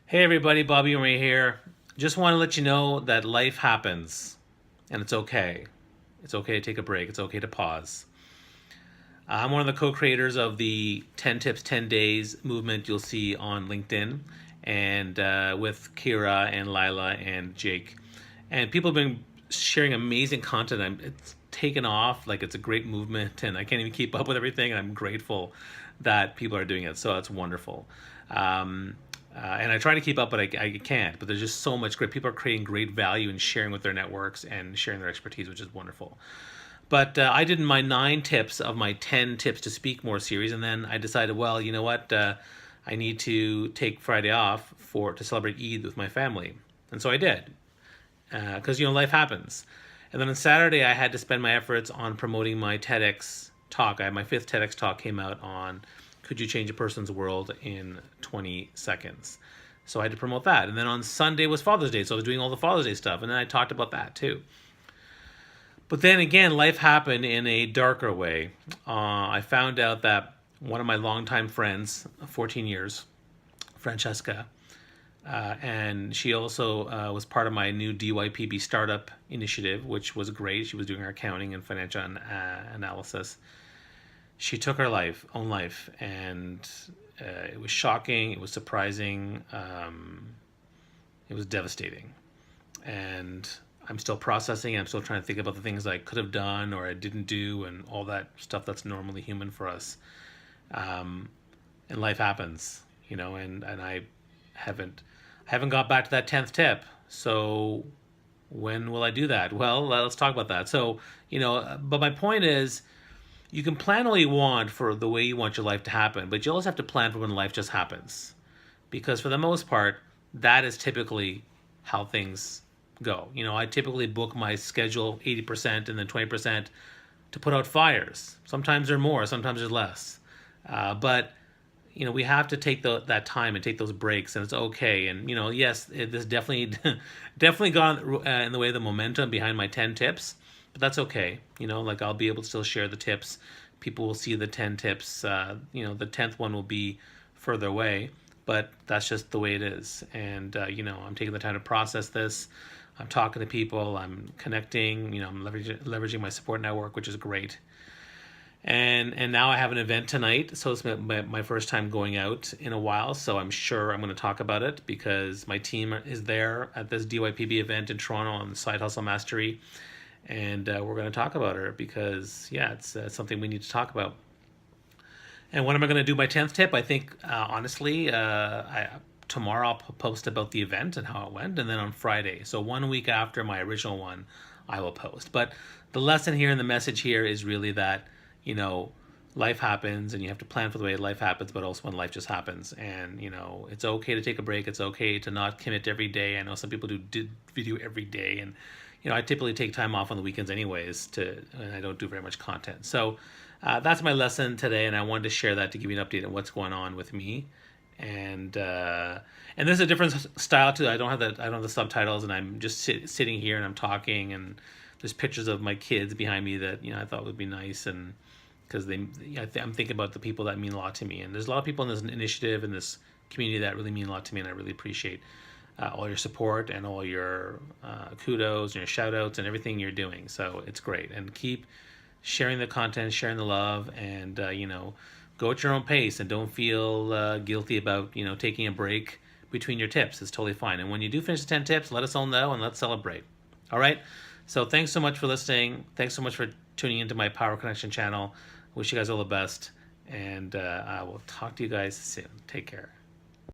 Hey everybody, Bobby Ray here. Just want to let you know that life happens and it's okay. It's okay to take a break. It's okay to pause. I'm one of the co-creators of the 10 Tips 10 Days movement you'll see on LinkedIn and with Kira and Lila and Jake. And people have been sharing amazing content. It's taken off like it's a great movement and I can't even keep up with everything. And I'm grateful that people are doing it. So that's wonderful. And I try to keep up, but I can't. But there's just so much great. People are creating great value and sharing with their networks and sharing their expertise, which is wonderful. But I did my 9 tips of my 10 tips to speak more series, and then I decided, well, you know what? I need to take Friday off to celebrate Eid with my family, and so I did, because life happens. And then on Saturday, I had to spend my efforts on promoting my TEDx talk. My fifth TEDx talk came out on could you change a person's world in 20 seconds? So I had to promote that. And then on Sunday was Father's Day, so I was doing all the Father's Day stuff, and then I talked about that too. But then again, life happened in a darker way. I found out that one of my longtime friends, 14 years, Francesca, and she also was part of my new DYPB startup initiative, which was great. She was doing our accounting and financial analysis. She took her own life, and it was shocking. It was surprising. It was devastating, and I'm still processing. I'm still trying to think about the things I could have done or I didn't do, and all that stuff that's normally human for us. And life happens, and I haven't got back to that 10th tip. So when will I do that? Well, let's talk about that. So, but my point is, you can plan all you want for the way you want your life to happen, but you always have to plan for when life just happens. Because for the most part, that is typically how things go. I typically book my schedule 80% and then 20% to put out fires. Sometimes there's more, sometimes there's less. But we have to take that time and take those breaks, and it's okay. And yes, this definitely definitely got in the way of the momentum behind my 10 tips, but that's okay. Like I'll be able to still share the tips. People will see the 10 tips. The 10th one will be further away, but that's just the way it is. And I'm taking the time to process this. I'm talking to people. I'm connecting. I'm leveraging my support network, which is great. And now I have an event tonight, so it's my first time going out in a while, so I'm sure I'm going to talk about it because my team is there at this DYPB event in Toronto on the Side Hustle Mastery, and we're going to talk about it because, yeah, it's something we need to talk about. And when am I going to do my 10th tip? I think, honestly, tomorrow I'll post about the event and how it went, and then on Friday, so 1 week after my original one, I will post. But the lesson here and the message here is really that life happens and you have to plan for the way life happens, but also when life just happens. And, it's okay to take a break. It's okay to not commit every day. I know some people do video every day, and, I typically take time off on the weekends anyways and I don't do very much content. So that's my lesson today, and I wanted to share that to give you an update on what's going on with me. And there's a different style too. I don't have the subtitles, and I'm just sitting here and I'm talking, and there's pictures of my kids behind me that I thought would be nice, and because I'm thinking about the people that mean a lot to me, and there's a lot of people in this initiative and this community that really mean a lot to me, and I really appreciate all your support and all your kudos and your shout outs and everything you're doing. So it's great, and keep sharing the content, sharing the love, and go at your own pace, and don't feel guilty about taking a break between your tips. It's totally fine, and when you do finish the 10 tips, let us all know and let's celebrate. All right, so thanks so much for listening. Thanks so much for tuning into my Power Connection channel. Wish you guys all the best, and I will talk to you guys soon. Take care.